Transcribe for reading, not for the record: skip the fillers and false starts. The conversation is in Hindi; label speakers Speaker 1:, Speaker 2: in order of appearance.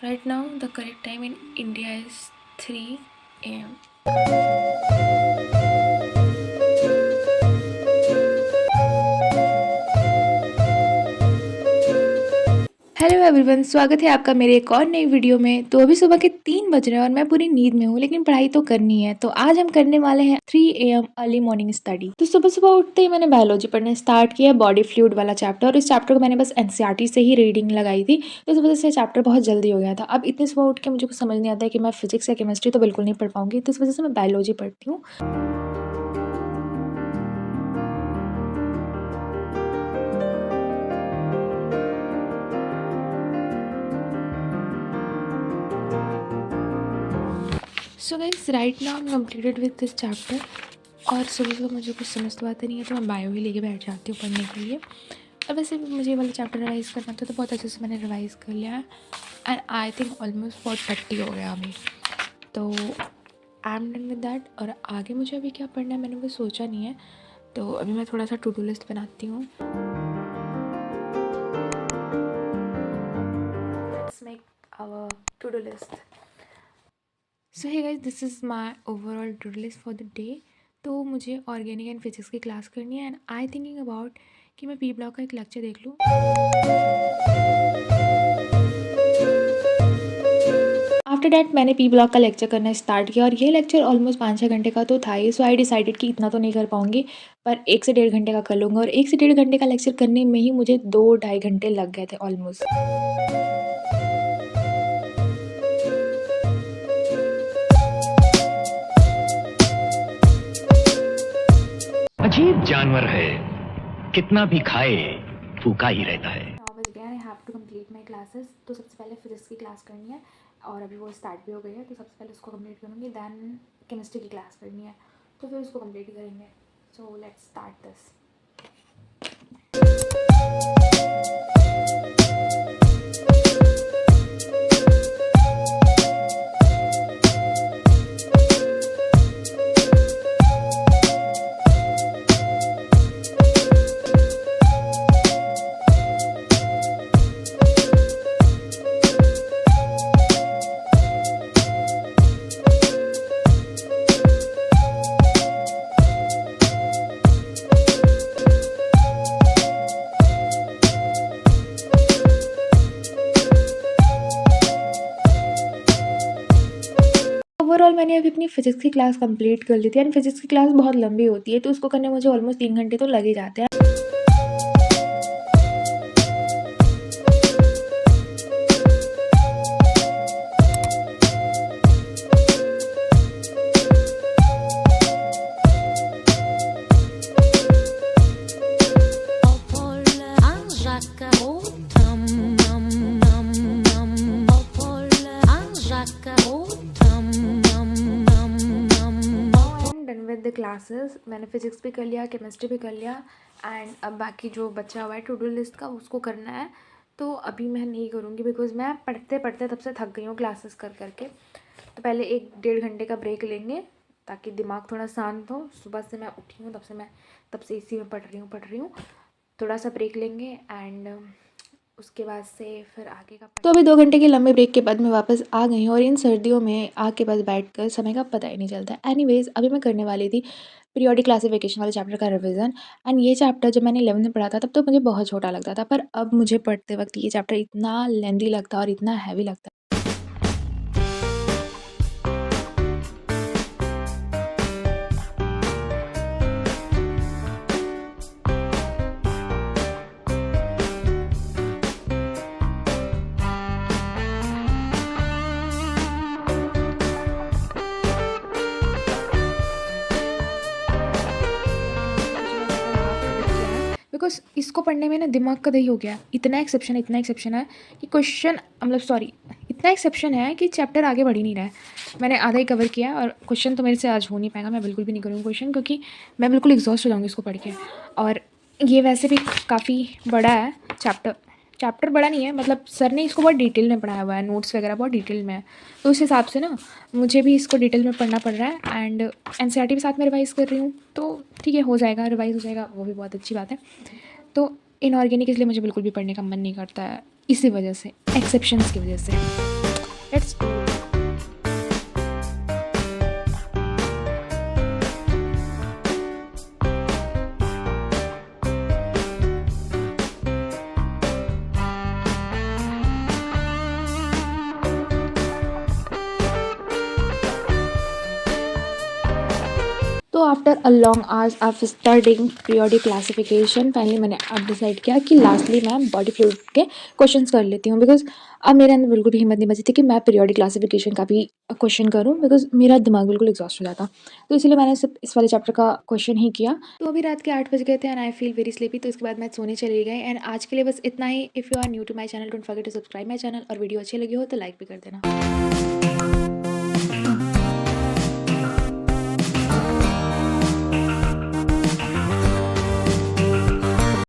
Speaker 1: Right now, the correct time in India is 3 a.m. Hello everyone, स्वागत है आपका मेरे एक और नई वीडियो में। तो अभी सुबह के 3 बज रहे हैं और मैं पूरी नींद में हूँ, लेकिन पढ़ाई तो करनी है। तो आज हम करने वाले हैं 3 AM अर्ली मॉर्निंग स्टडी। तो सुबह सुबह उठते ही मैंने बायोलॉजी पढ़ने स्टार्ट किया, बॉडी फ्लूइड वाला चैप्टर। और इस चैप्टर को मैंने बस एनसीईआरटी से ही रीडिंग लगाई थी, तो इस वजह से चैप्टर बहुत जल्दी हो गया था। अब इतनी सुबह उठ के मुझे कुछ समझ नहीं आता है कि मैं फिजिक्स या केमिस्ट्री तो बिल्कुल नहीं पढ़ पाऊंगी, तो इस वजह से मैं बायोलॉजी पढ़ती हूँ। So guys, right now I am completed with this chapter. और सुबह सुबह मुझे कुछ समझ तो आता नहीं है, तो मैं बायो ही लेके बैठ जाती हूँ पढ़ने के लिए। और वैसे भी मुझे ये वाला चैप्टर रिवाइज़ करना था, तो बहुत अच्छे से मैंने रिवाइज़ कर लिया है। एंड आई थिंक ऑलमोस्ट 4:30 हो गया अभी, तो I am done with that. और आगे मुझे अभी क्या पढ़ना है मैंने वो सोचा नहीं है, तो अभी मैं थोड़ा सा टू डू लिस्ट बनाती हूँ। Let's make our to do list. So hey guys, this is my overall to do list for the day. तो मुझे ऑर्गेनिक एंड फिजिक्स की क्लास करनी है, एंड आई थिंकिंग अबाउट कि मैं पी ब्लॉक का एक लेक्चर देख लूँ। आफ्टर डैट मैंने पी ब्लॉक का लेक्चर करना स्टार्ट किया, और ये लेक्चर ऑलमोस्ट 5-6 घंटे का तो था ही। सो आई डिसाइडेड कि इतना तो नहीं कर पाऊंगी, पर 1 से 1.5 घंटे का कर लूँगा। और 1 से 1.5 घंटे का लेक्चर करने में ही मुझे 2-2.5 घंटे लग गए थे ऑलमोस्ट।
Speaker 2: अजीब जानवर है, कितना भी खाए फूका ही रहता है।
Speaker 1: 9 बज गया, I have to complete my classes. तो सबसे पहले फिजिक्स की क्लास करनी है, और अभी वो स्टार्ट भी हो गई है, तो सबसे पहले उसको कंप्लीट करूँगी। दैन केमिस्ट्री की क्लास करनी है, तो फिर उसको कंप्लीट करेंगे। So let's start this. Overall मैंने अभी अपनी फिजिक्स की क्लास कंप्लीट कर ली थी, एंड फिजिक्स की क्लास बहुत लंबी होती है, तो उसको करने मुझे ऑलमोस्ट 3 घंटे तो लग ही जाते हैं। Done with the classes. मैंने फिजिक्स भी कर लिया, केमिस्ट्री भी कर लिया, एंड अब बाकी जो बचा हुआ है टू डू लिस्ट का उसको करना है। तो अभी मैं नहीं करूँगी, बिकॉज़ मैं पढ़ते पढ़ते तब से थक गई हूँ क्लासेस कर करके। तो पहले 1-1.5 घंटे का ब्रेक लेंगे, ताकि दिमाग थोड़ा शांत हो। सुबह से मैं उठी हूँ तब से इसी में पढ़ रही हूँ। थोड़ा सा ब्रेक लेंगे, एंड उसके बाद से फिर आगे का। तो अभी 2 घंटे के लंबे ब्रेक के बाद मैं वापस आ गई हूँ, और इन सर्दियों में आग के पास बैठकर समय का पता ही नहीं चलता। एनीवेज, अभी मैं करने वाली थी पीरियोडिक क्लासिफिकेशन वाले चैप्टर का रिवीजन। एंड ये चैप्टर जब मैंने 11th में पढ़ा था, तब तो मुझे बहुत छोटा लगता था, पर अब मुझे पढ़ते वक्त ये चैप्टर इतना लेंदी लगता है और इतना हैवी लगता है। बिकॉज इसको पढ़ने में ना दिमाग का दही हो गया। इतना एक्सेप्शन है कि क्वेश्चन, मतलब सॉरी, इतना एक्सेप्शन है कि चैप्टर आगे बढ़ ही नहीं रहा है। मैंने आधा ही कवर किया, और क्वेश्चन तो मेरे से आज हो नहीं पाएगा। मैं बिल्कुल भी नहीं करूँगी क्वेश्चन, क्योंकि मैं बिल्कुल एग्जॉस्ट हो जाऊँगी इसको पढ़ के। और ये वैसे भी काफ़ी बड़ा है चैप्टर बड़ा नहीं है, मतलब सर ने इसको बहुत डिटेल में पढ़ाया हुआ है, नोट्स वगैरह बहुत डिटेल में है। तो उस हिसाब से ना मुझे भी इसको डिटेल में पढ़ना पड़ रहा है, एंड एनसीईआरटी भी साथ में रिवाइज़ कर रही हूँ। तो ठीक है, हो जाएगा, रिवाइज़ हो जाएगा, वो भी बहुत अच्छी बात है। तो इनऑर्गेनिक इसलिए मुझे बिल्कुल भी पढ़ने का मन नहीं करता है, इसी वजह से, एक्सेप्शंस की वजह से। Let's do. तो after a long hours of studying periodic classification finally मैंने अब डिसाइड किया कि लास्टली मैं बॉडी फ्लूइड के क्वेश्चंस कर लेती हूँ, बिकॉज अब मेरे अंदर बिल्कुल भी हिम्मत नहीं बची थी कि मैं पीरियोडिक क्लासिफिकेशन का भी क्वेश्चन करूँ, बिकॉज मेरा दिमाग बिल्कुल एग्जॉस्ट हो जाता। तो इसलिए मैंने सिर्फ इस वाले चैप्टर का क्वेश्चन ही किया। तो अभी रात के 8 बज गए थे and I feel very sleepy, तो इसके बाद मैं सोने चली गई। एंड आज के लिए बस इतना ही। If you are new to my channel don't forget to subscribe my channel, और वीडियो अच्छी लगी हो तो लाइक भी कर देना।